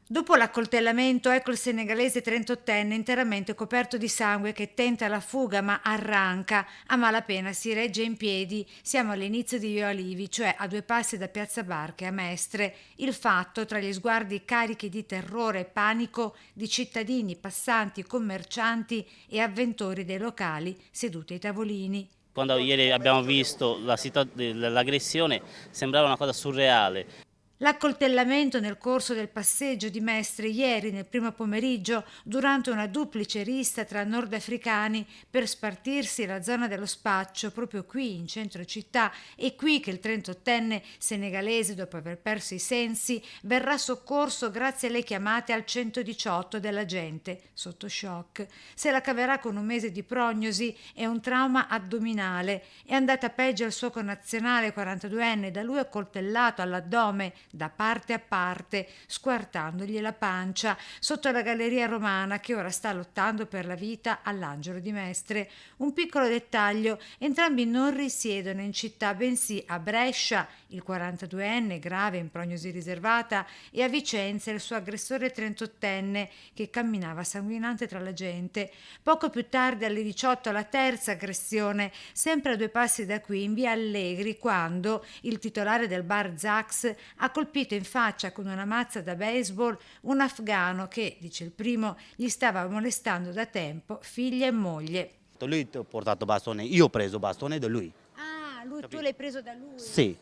Dopo l'accoltellamento, ecco il senegalese 38enne interamente coperto di sangue che tenta la fuga ma arranca, a malapena si regge in piedi. Siamo all'inizio di Via Olivi, cioè a 2 passi da Piazza Barche a Mestre. Il fatto tra gli sguardi carichi di terrore e panico di cittadini, passanti, commercianti e avventori dei locali seduti ai tavolini. Quando ieri abbiamo visto l'aggressione sembrava una cosa surreale. L'accoltellamento nel corso del passeggio di Mestre ieri nel primo pomeriggio durante una duplice rissa tra nordafricani per spartirsi la zona dello spaccio proprio qui in centro città. È qui che il 38enne senegalese, dopo aver perso i sensi, verrà soccorso grazie alle chiamate al 118 della gente sotto shock. Se la caverà con un mese di prognosi e un trauma addominale. È andata peggio al suo connazionale 42enne, da lui accoltellato all'addome da parte a parte, squartandogli la pancia, sotto la galleria romana che ora sta lottando per la vita all'Angelo di Mestre. Un piccolo dettaglio: entrambi non risiedono in città, bensì a Brescia il 42enne grave in prognosi riservata e a Vicenza il suo aggressore 38enne che camminava sanguinante tra la gente. Poco più tardi alle 18 la terza aggressione, sempre a 2 passi da qui in via Allegri, quando il titolare del bar Zax ha colpito in faccia con una mazza da baseball un afghano che, dice il primo, gli stava molestando da tempo figlia e moglie. Lui ha portato bastone, io ho preso bastone da lui. Ah, tu Capito? l'hai preso da lui? Sì,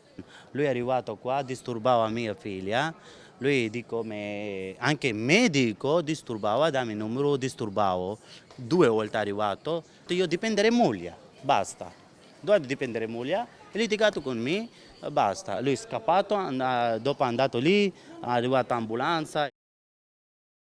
lui è arrivato qua, disturbava mia figlia, lui dico, anche me dico, disturbava, dammi il numero, disturbavo, 2 volte è arrivato, io dipendere moglie, basta, dove dipendere moglie, è litigato con me, basta, lui è scappato, dopo è andato lì, è arrivata l'ambulanza.